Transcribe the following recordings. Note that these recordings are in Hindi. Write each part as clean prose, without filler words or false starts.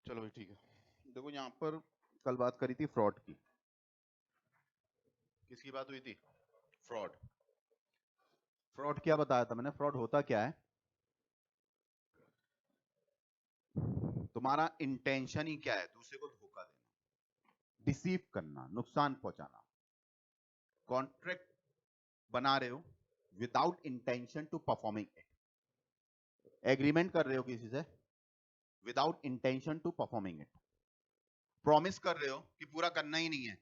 चलो भाई ठीक है। देखो यहाँ पर कल बात करी थी फ्रॉड की। किसकी बात हुई थी? फ्रॉड। फ्रॉड क्या बताया था मैंने? फ्रॉड होता क्या है? तुम्हारा इंटेंशन ही क्या है? दूसरे को धोखा देना, डिसीव करना, नुकसान पहुंचाना। कॉन्ट्रैक्ट बना रहे हो without intention to performing it. Agreement कर रहे हो किसी से without intention to performing it. Promise कर रहे हो कि पूरा करना ही नहीं है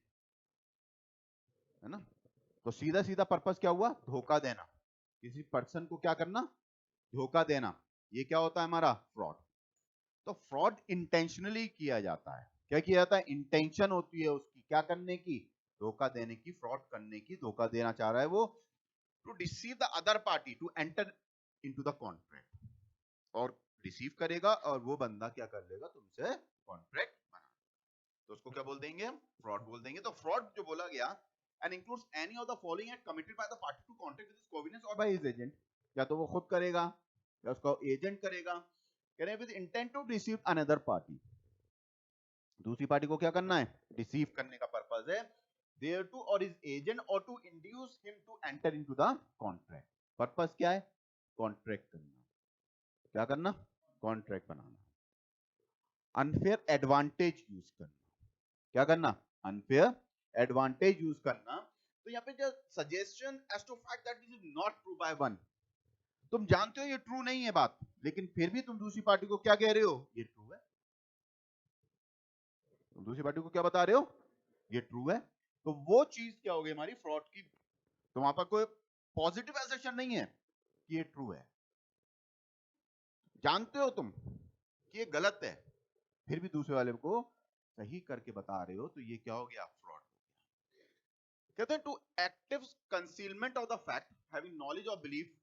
ना? तो सीधा सीधा पर्पस क्या हुआ? धोखा देना। किसी पर्सन को क्या करना? धोखा देना। ये क्या होता है? हमारा फ्रॉड। तो फ्रॉड इंटेंशनली किया जाता है। क्या किया जाता है? इंटेंशन होती है उसकी क्या करने की? धोखा देने की, फ्रॉड करने की। धोखा देना चाह रहा है वो, to deceive the other party to enter into the contract. और रिसीव करेगा और वो बंदा क्या कर लेगा? तुमसे कॉन्ट्रैक्ट बना। तो उसको क्या बोल देंगे हम? फ्रॉड बोल देंगे। तो फ्रॉड जो बोला गया, and includes any of the following act committed by the party to contract with his connivance or by his agent. या तो वो खुद करेगा या उसका एजेंट करेगा। कह रहे हैं with intent to deceive another party. दूसरी पार्टी को क्या करना है? डिसीव करने का पर्पस है। देयर टू और इज एजेंट और to induce him to enter into the contract. Purpose क्या है? कॉन्ट्रैक्ट करना। क्या करना? कॉन्ट्रैक्ट बनाना। अनफेयर एडवांटेज यूज करना। क्या करना? अनफेयर एडवांटेज यूज करना। तो यहाँ पे जो suggestion as to fact that this is not true by one. तुम जानते हो ये ट्रू नहीं है बात, लेकिन फिर भी तुम दूसरी पार्टी को क्या कह रहे हो? ये ट्रू है। तुम दूसरी पार्टी को क्या बता रहे हो? ये ट्रू है। तो वो चीज क्या होगी हमारी फ्रॉड की? तो वहां पर कोई पॉजिटिव एसेशन नहीं है कि ये ट्रू है। जानते हो तुम कि ये गलत है, फिर भी दूसरे वाले को सही करके बता रहे हो, तो ये क्या हो गया? फ्रॉड। कहते हैं two active concealment of the fact having knowledge or belief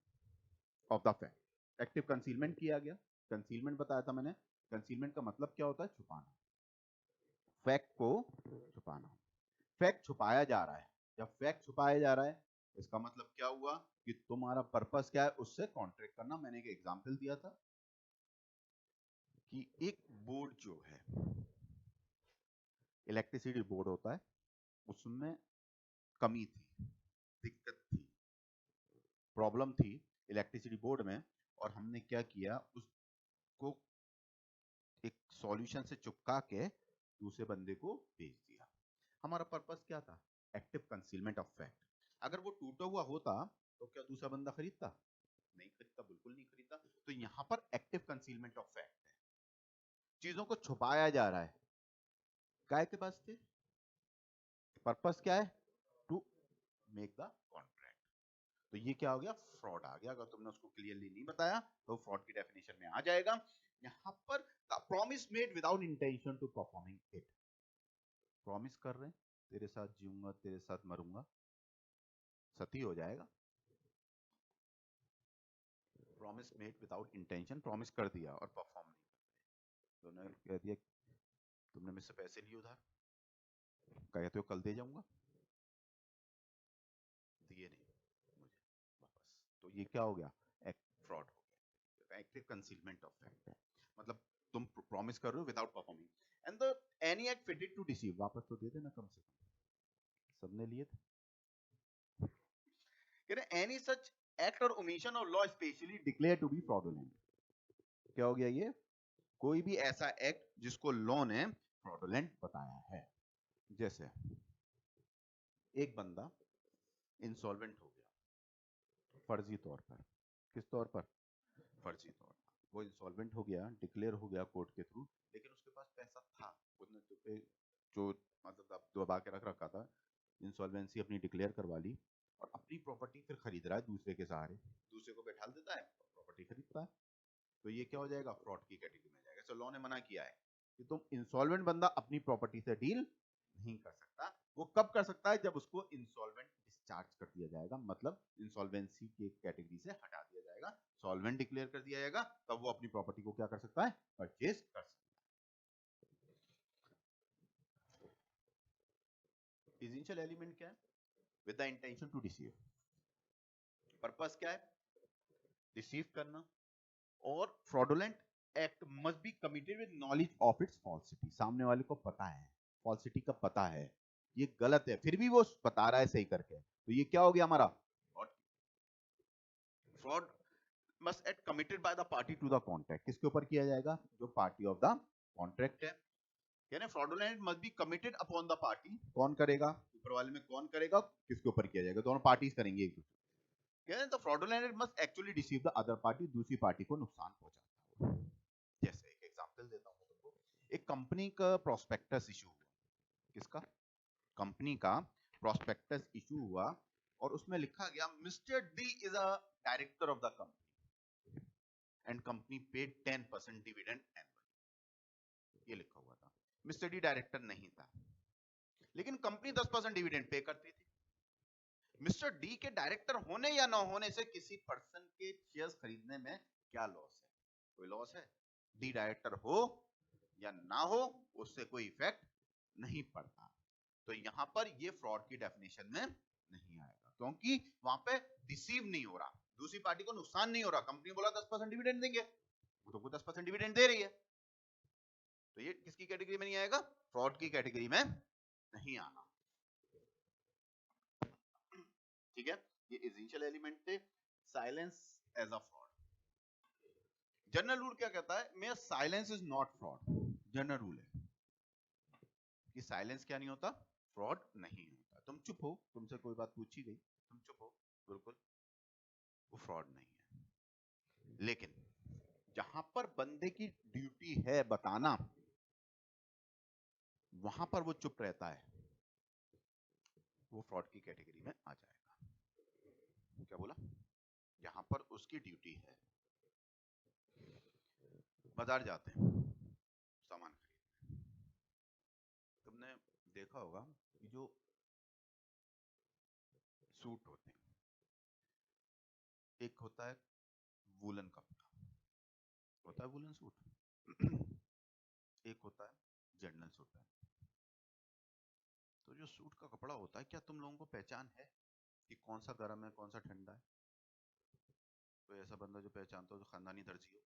of the fact. Active concealment किया गया। कंसीलमेंट बताया था मैंने। कंसीलमेंट का मतलब क्या होता है? छुपाना। फैक्ट को छुपाना। फैक्ट छुपाया जा रहा है। जब फैक्ट छुपाया जा रहा है, इसका मतलब क्या हुआ? कि तुम्हारा पर्पस क्या है? उससे कॉन्ट्रैक्ट करना। मैंने एक एग्जांपल दिया था कि एक बोर्ड जो है, इलेक्ट्रिसिटी बोर्ड होता है, उसमें कमी थी, दिक्कत थी, प्रॉब्लम थी इलेक्ट्रिसिटी बोर्ड में। और हमने क्या किया? उसको एक सॉल्यूशन से चिपका के दूसरे बंदे को भेज दिया। हमारा पर्पस क्या था? Active concealment of fact. अगर वो टूटा हुआ होता तो क्या दूसरा बंदा खरीदता? नहीं खरीदता, बिल्कुल नहीं खरीदता। तो यहां पर एक्टिव कंसीलमेंट ऑफ फैक्ट है। चीजों को छुपाया जा रहा है। काय के पास थे? पर्पस क्या है? To make the contract. तो ये क्या हो गया? फ्रॉड आ गया। अगर तुमने उसको क्लियरली नहीं बताया तो फ्रॉड की डेफिनेशन में आ जाएगा। यहां पर the promise made without intention to performing it. Promise कर रहे हैं, तेरे साथ जीऊंगा, तेरे साथ मरूंगा, सती हो जाएगा। Promise made without intention, promise कर दिया और परफॉर्म नहीं करते। तो कह दिया तुमने मुझसे पैसे लिए उधार, कहते हो कल दे जाऊंगा, दिए नहीं मुझे वापस। तो ये क्या हो गया? फ्रॉड हो गया। एक्टिव कंसीलमेंट ऑफ फैक्ट है। मतलब तुम प्रॉमिस कर रहे हो without performing. And the any act fitted to deceive. वापस तो दे देना कम से कम, सबने लिए थे। कह रहे एनी सच एक्ट और omission of law specially declare to be fraudulent. क्या हो गया ये? कोई भी ऐसा एक्ट जिसको लॉ ने फ्रॉडुलेंट बताया है। जैसे एक बंदा इंसॉल्वेंट हो गया फर्जी तौर पर। किस तौर पर? फर्जी तौर पर। वो इंसॉल्वेंट हो गया, डिक्लेयर हो गया कोर्ट के थ्रू, लेकिन उसके पास पैसा था। उसने जो मतलब दबा के रख रखा था, इंसॉल्वेंसी अपनी डिक्लेयर करवा ली और अपनी प्रॉपर्टी फिर खरीद रहा है दूसरे के सहारे। दूसरे को बैठा देता है, प्रॉपर्टी खरीदता है। तो ये क्या हो जाएगा? फ्रॉड की कैटेगरी में जाएगा। सो लॉ ने मना किया है कि तुम इंसॉल्वेंट बंदा अपनी प्रॉपर्टी से डील नहीं कर सकता। वो कब कर सकता है? जब उसको इंसॉल्वेंट डिस्चार्ज कर दिया जाएगा, मतलब इंसॉल्वेंसी की कैटेगरी से हटा दिया जाएगा, सॉल्वेंट डिक्लेयर कर दिया जाएगा, तब वो अपनी प्रॉपर्टी को क्या कर सकता है? परचेज कर सकता है। इसेंशियल एलिमेंट क्या है? With the intention to deceive. Purpose क्या है? डिसीव करना। और fraudulent act must be committed with knowledge of its falsity. सामने वाले को पता है, falsity का पता है, ये गलत है, फिर भी वो बता रहा है सही करके, तो ये क्या हो गया हमारा fraud. Fraud must act committed by the party to the contract. किसके ऊपर किया जाएगा? जो पार्टी ऑफ द कॉन्ट्रैक्ट है. यानी fraudulent must be committed upon the party. कौन करेगा? ऊपर वाले में कौन करेगा? किसके ऊपर किया जाएगा? दोनों पार्टीज करेंगे एक दूसरे. यानी the fraudulent must actually deceive the other party. दूसरी पार्टी को नुकसान पहुंचाता है. जैसे एक एग्जांपल देता हूं तुमको. एक कंपनी का प्रोस्पेक्टस इशू हुआ. किसका? कंपनी का प्रोस्पेक्टस इशू हुआ और उसमें लिखा गया mister D is a director of the company and company paid 10% dividend annually. ये लिखा हुआ था. मिस्टर डी डायरेक्टर नहीं था, लेकिन कंपनी 10% डिविडेंड पे करती थी. मिस्टर डी के डायरेक्टर होने या ना होने से किसी पर्सन के शेयर्स खरीदने में क्या लॉस है? कोई लॉस है? डी डायरेक्टर हो या ना हो उससे कोई इफेक्ट नहीं पड़ता. तो यहां पर ये फ्रॉड की डेफिनेशन में नहीं आएगा, क्योंकि वहां पे डिसीव नहीं हो रहा, दूसरी पार्टी को नुकसान नहीं हो रहा. कंपनी बोला 10% डिविडेंड देंगे, वो तो 10% डिविडेंड दे रही है, तो ये किसकी कैटेगरी में नहीं आएगा? फ्रॉड की कैटेगरी में नहीं आना. ठीक है, ये एसेंशियल एलिमेंट थे. Silence as a fraud. General rule क्या कहता है? मेरा silence is not fraud. General rule है कि साइलेंस क्या नहीं होता? फ्रॉड नहीं होता. तुम चुप हो, तुमसे कोई बात पूछी गई, तुम चुप हो, बिल्कुल वो फ्रॉड नहीं है. लेकिन जहां पर बंदे की ड्यूटी है बताना, वहां पर वो चुप रहता है, वो फ्रॉड की कैटेगरी में आ जाएगा. क्या बोला? जहां पर उसकी ड्यूटी है. बाजार जाते हैं सामान खरीदने, तुमने देखा होगा कि जो सूट होते हैं, एक होता है वूलन कपड़ा, होता है वूलन सूट, एक होता है जनरल सूट पहनते हैं. तो जो सूट का कपड़ा होता है, क्या तुम लोगों को पहचान है कि कौन सा गर्म है कौन सा ठंडा है? कोई ऐसा बंदा जो पहचानता हो जो खानदानी दर्जी हो?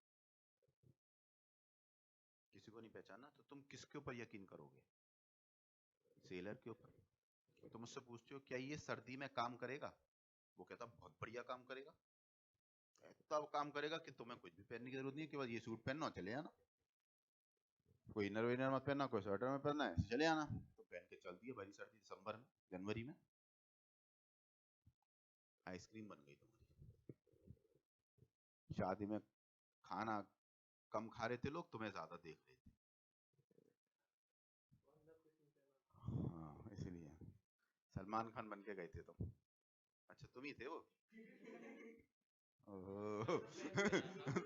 किसी को नहीं पहचाना, तो तुम किसके ऊपर यकीन करोगे? सेलर के ऊपर. तुम उससे पूछते हो क्या ये सर्दी में काम करेगा? वो कहता बहुत बढ़िया काम करेगा. तब काम करेगा कि तुम्हें कुछ भी पहनने की जरूरत नहीं है, केवल ये सूट पहनना और चले जाना. कोई इनर विनर मत पहनना, कोई स्वेटर में पहनना है, चले जाना. तो पहन के चलती है भरी सर्दी दिसंबर में, जनवरी में. आइसक्रीम बन गई तुम्हारी. शादी में खाना कम खा रहे थे लोग, तुम्हें ज्यादा देख रहे थे. हाँ, इसलिए सलमान खान बन के गए थे तुम. अच्छा तुम ही थे वो.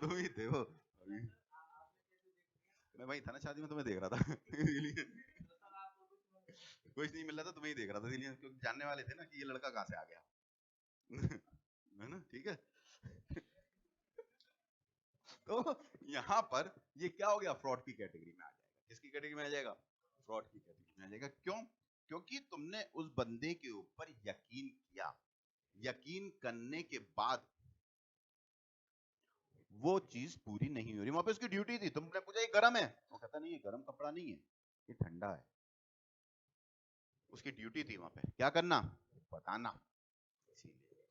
तुम ही थे वो. मैं वही था ना शादी में, तुम्हें देख रहा था. इसलिए कुछ नहीं मिल रहा था, तुम्हें ही देख रहा था, इसलिए क्योंकि जानने वाले थे ना कि ये लड़का कहाँ से आ गया. है ना? ठीक है. तो यहाँ पर ये क्या हो गया? फ्रॉड की कैटेगरी में आ जाएगा. किसकी कैटेगरी में आ जाएगा? फ्रॉड की कैटेगरी में आ जाएगा. क्यों? क्योंकि तुमने उस बंदे के ऊपर यकीन किया, यकीन करने के बाद वो चीज पूरी नहीं हो रही. वहां पे उसकी ड्यूटी थी, तुमने पूछा ये गर्म है, वो कहता नहीं ये गर्म कपड़ा नहीं है, ये ठंडा है. उसकी ड्यूटी थी वहां पे क्या करना? बताना. इसीलिए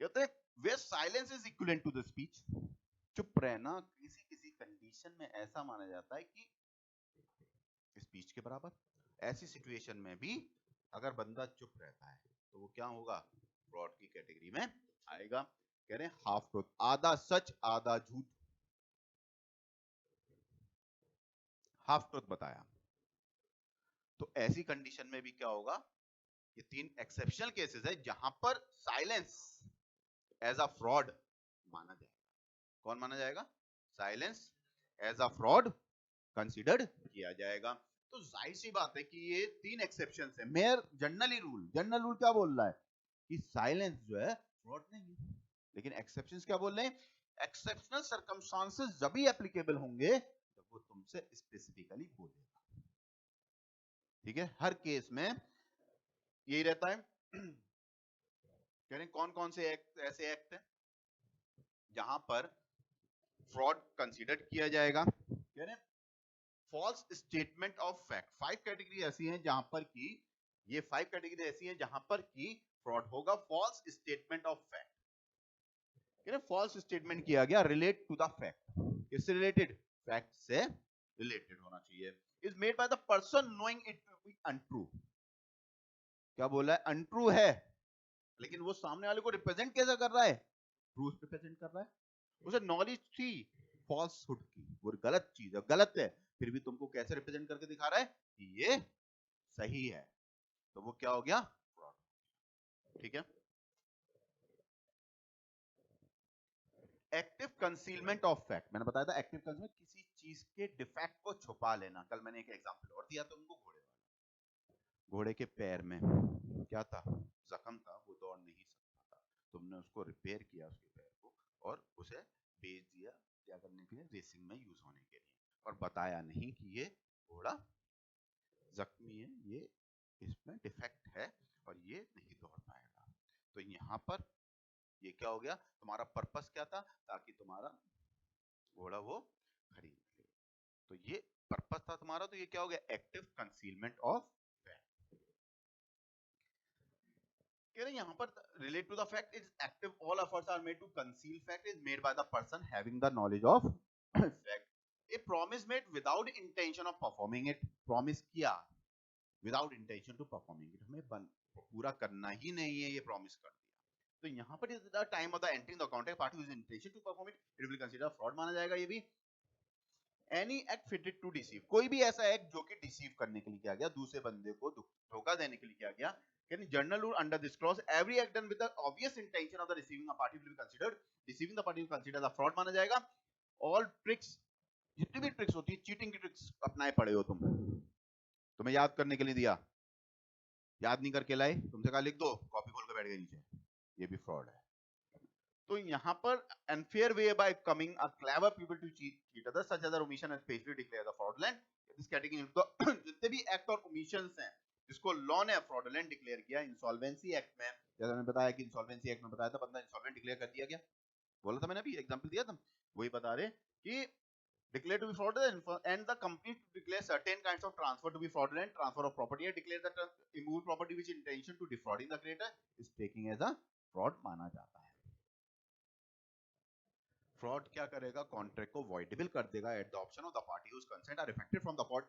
कहते हैं वे silence is equivalent to the speech. चुप रहना किसी किसी कंडीशन में ऐसा माना जाता है कि स्पीच के बराबर. ऐसी सिचुएशन में भी अगर बंदा चुप रहता है तो वो क्या होगा? फ्रॉड की कैटेगरी में आएगा. कह रहे हैं हाफ ट्रूथ, आधा सच आधा झूठ, हाफ ट्रूथ बताया. तो ऐसी कंडीशन में भी क्या होगा? ये तीन एक्सेप्शनल केसेस है जहां पर साइलेंस एज अ फ्रॉड माना जाएगा. कौन माना जाएगा? Silence as a fraud considered किया जाएगा. तो जाहिर सी बात है कि ये तीन एक्सेप्शन है. मेयर जनरल रूल क्या बोल रहा है कि साइलेंस जो है फ्रॉड नहीं है, लेकिन एक्सेप्शंस क्या बोल रहे हैं? एक्सेप्शनल सर्कमस्टांसेस जब भी एप्लीकेबल होंगे जब वो तुमसे स्पेसिफिकली बोलेगा. ठीक है, हर केस में यही रहता है. कह रहे कौन कौन से एक्ट ऐसे एक्ट हैं जहां पर फ्रॉड कंसीडर किया जाएगा। कह रहे false statement of fact, 5 category ऐसी हैं जहां पर कि ये 5 कैटेगरी ऐसी हैं जहां पर कि फ्रॉड होगा। फॉल्स स्टेटमेंट ऑफ फैक्ट, कह रहे फॉल्स स्टेटमेंट किया गया रिलेट टू द फैक्ट, किससे रिलेटेड? फैक्ट से रिलेटेड होना चाहिए। Is made by the person knowing it to be untrue, क्या बोला है? अनट्रू है, लेकिन वो सामने वाले को रिप्रेजेंट कैसे कर रहा है? ट्रूथ रिप्रेजेंट कर रहा है। उसे नॉलेज थी फॉल्सहुड की, वो गलत चीज है, गलत है, फिर भी तुमको कैसे रिप्रेजेंट करके दिखा रहा है कि ये सही है, तो वो क्या हो गया? फ्रॉड। ठीक है। एक्टिव कंसीलमेंट ऑफ फैक्ट, मैंने बताया था एक्टिव कंसीलमेंट किसी चीज के डिफेक्ट को छुपा लेना। कल मैंने एक एग्जांपल और दिया था तुमको, घोड़े वाला। घोड़े के पैर में क्या था? जख्म था, वो दौड़ नहीं सकता था, तुमने उसको रिपेयर किया उसके पैर को और उसे बेच दिया क्या करने के लिए? रेसिंग में यूज होने के लिए, और बताया नहीं कि ये घोड़ा जख्मी है, ये इसमें डिफेक्ट है और ये नहीं दौड़ पाएगा। तो यहाँ पर ये क्या हो गया? तुम्हारा पर्पस क्या था? ताकि तुम्हारा घोड़ा वो खरीद ले, तो ये पर्पस था तुम्हारा। तो ये क्या हो गया? Active concealment of fact. कह रहे यहाँ पर relate to the fact is active, all efforts are made to conceal fact is made by the person having the knowledge of fact. A promise made without intention of performing it, promise किया without intention to performing it, हमें पूरा करना ही नहीं है, ये प्रॉमिस कर दिया, तो यहाँ पर is the time of the entering the contract party with intention to perform it, it will consider fraud माना जाएगा। ये भी any act fitted to deceive, कोई भी ऐसा एक्ट जो कि डिसीव करने के लिए किया गया, दूसरे बंदे को धोखा देने के लिए किया गया। Can general rule under this clause, every act done with the obvious intention of the receiving a party will be considered, deceiving the party will consider the fraud माना जाएगा। All tricks, जितनी भी ट्रिक्स होती है, चीटिंग की ट्रिक्स अपनाए पड़े हो तुम, तुम्हें याद करने के लिए दिया, याद नहीं करके लाए, तुमसे कहा लिख दो, कॉपी खोल के बैठ गए नीचे, ये भी फ्रॉड है। तो यहाँ पर unfair way by coming a clever people to cheat others such as omission and specially declare the fraudulent, this category जितने भी एक्ट और omissions हैं जिसको लॉ ने फ्रॉडुलेंट डिक्लेयर किया, इंसॉल्वेंसी एक्ट में, जैसा मैंने बताया कि इंसॉल्वेंसी एक्ट में बताया था बंदा इंसॉल्वेंट डिक्लेयर कर दिया गया, बोला था मैंने, अभी एग्जांपल दिया था, वही बता रहे कि declare to be fraudulent and the company to declare certain kinds of transfer to be fraudulent, transfer of property or declare that immovable property which intention to defrauding the creator is taking as a fraud माना जाता है। फ्रॉड क्या करेगा? कॉन्ट्रैक्ट को वॉइडेबल कर देगा at the option of the party whose consent are effected from the fraud,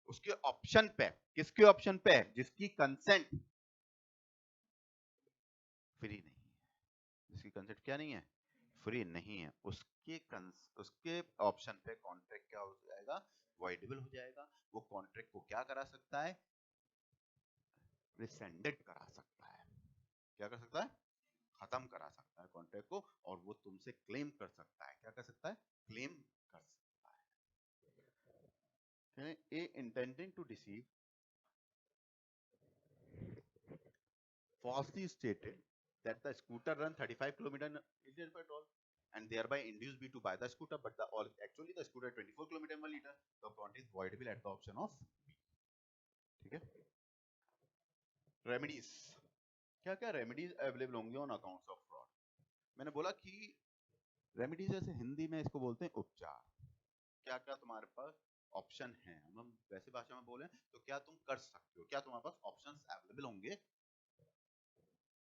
उसके ऑप्शन पे, किसके ऑप्शन पे? जिसकी कंसेंट फ्री नहीं है, जिसकी कंसेंट क्या नहीं है? फ्री नहीं है, उसके ऑप्शन पे कॉन्ट्रैक्ट क्या हो जाएगा? वॉइडेबल हो जाएगा। वो कॉन्ट्रैक्ट को क्या करा सकता है? रिसेंडेड करा सकता है। क्या कर सकता है? खत्म करा सकता है कॉन्ट्रैक्ट को, और वो तुमसे क्लेम कर सकता है। क्या कर सकता है? क्लेम कर सकता है। A intending to deceive falsely stated that the scooter run 35 km in petrol and thereby induced B to buy the scooter, but actually the scooter 24 km per liter, the quantity is voidable at the option of B। ठीक है। रेमेडीज, क्या क्या रेमेडीज अवेलेबल होंगे ऑन अकाउंट्स ऑफ फ्रॉड? मैंने बोला कि रेमेडीज जैसे हिंदी में इसको बोलते हैं उपचार। क्या क्या तुम्हारे पास ऑप्शन है, हम वैसे भाषा में बोले तो क्या तुम कर सकते हो, क्या तुम्हारे पास ऑप्शंस अवेलेबल होंगे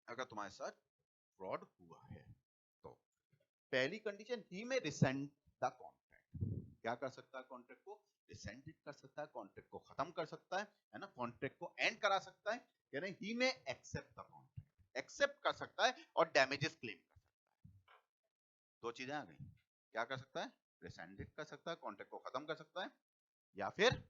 अगर तुम्हारे साथ फ्रॉड हुआ है। तो पहली कंडीशन, ही में रिसेंड द कॉन्ट्रैक्ट, क्या कर सकता है? कॉन्ट्रैक्ट को रिसेंड कर सकता है, कॉन्ट्रैक्ट को खत्म कर सकता है ना, कॉन्ट्रैक्ट को एंड करा सकता है, यानी ही में एक्सेप्ट द कॉन्ट्रैक्ट, एक्सेप्ट कर सकता है और डैमेजेस क्लेम कर सकता है। दो चीजें आ गई, क्या कर सकता है? रिसेंड कर सकता है, कॉन्ट्रैक्ट को खत्म कर सकता है, या फिर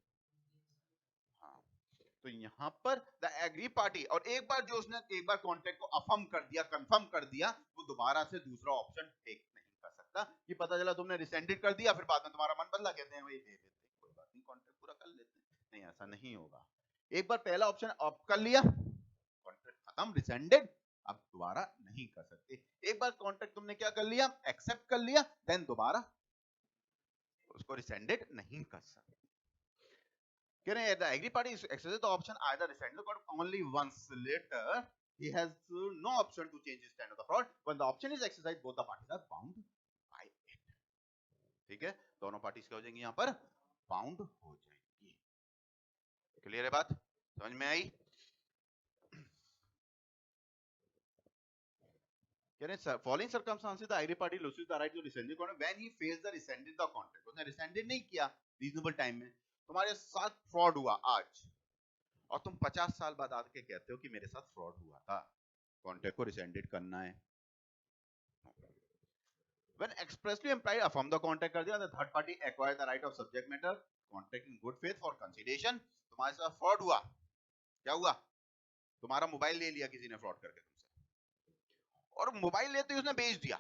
तो यहाँ पर द एग्री पार्टी, और एक बार जो उसने एक बार कॉन्ट्रैक्ट को अफर्म कर दिया, कंफर्म कर दिया, वो दोबारा से दूसरा ऑप्शन टेक नहीं कर सकता। कि पता चला तुमने रिसेंडेड कर दिया, फिर बाद में तुम्हारा मन बदला, कहते हैं वही दे देते, कोई बात नहीं, कॉन्ट्रैक्ट पूरा कर लेते हैं, नहीं, ऐसा नहीं होगा। एक बार पहला ऑप्शन ऑप्ट कर लिया, कॉन्ट्रैक्ट खत्म, रिसेंडेड, अब दोबारा नहीं कर सकते। एक बार कॉन्ट्रैक्ट तुमने क्या कर लिया? एक्सेप्ट कर लिया, देन दोबारा उसको रिसेंडेड नहीं कर सकते। Can the agree party exercises the option either rescind the court only once, later he has no option to change his stand of the fraud. When the option is exercised, both the parties are bound by it. ठीक है, दोनों पार्टीज क्या हो जाएंगी यहाँ पर, बाउंड हो जाएंगी। क्लियर है बात, समझ में आई? Following circumstances the aggrieved party loses the right to rescind the contract when he fails the rescinded the contract. उसने rescinded नहीं किया reasonable time में, तुम्हारे साथ fraud हुआ आज, और तुम 50 साल बाद आके कहते हो कि मेरे साथ fraud हुआ था, contract को rescinded करना है। When expressly implied affirm the contract कर दिया, the third party acquire the right of subject matter contract in good faith for consideration. तुम्हारे साथ fraud हुआ, क्या हुआ, तुम्हारा मोबाइल ले लिया किसी ने फ्रॉड करके तुमसे, और मोबाइल लेते ही उसने बेच दिया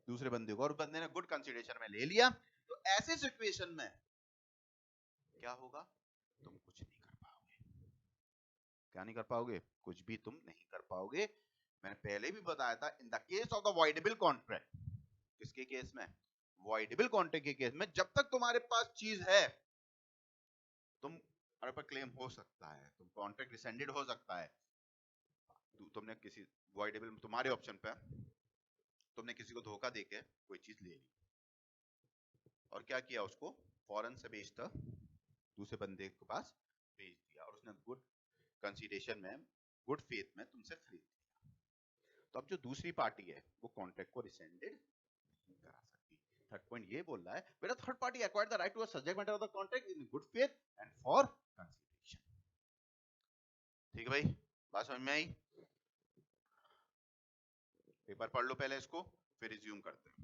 दूसरे बंदे को, और बंदे ने गुड कंसीडरेशन में ले लिया, तो ऐसे सिचुएशन में क्या होगा, तुम कुछ नहीं कर पाओगे। क्या नहीं कर पाओगे, कुछ भी तुम नहीं कर पाओगे। मैंने पहले भी बताया था, in the case of the voidable contract, किसके केस में, वॉइडेबल कॉन्ट्रैक्ट के केस में, जब तक तुम्हारे पास चीज है तुम्हारे पर क्लेम हो सकता है, तुम कॉन्ट्रैक्ट रिसेंडेड हो सकता है। तुमने किसी वॉइडेबल, तुम्हारे ऑप्शन पे तुमने किसी को धोखा देके कोई चीज ले ली, और क्या किया, उसको फॉरेन से बेचता दूसरे बंदे के पास भेज दिया, और उसने गुड कंसीडरेशन में, गुड फेथ में तुमसे खरीद लिया। तो अब जो दूसरी पार्टी है वो कॉन्ट्रैक्ट को रिसेंडेड नहीं करा सकती। थर्ड पॉइंट ये बोल रहा है, बेटा third party acquired the right to a subject matter of the contract in good faith and for consideration. ठीक है भाई, बात समझ में आई? एक बार पढ़ लो पहले इसको, फिर रिज्यूम करते हैं।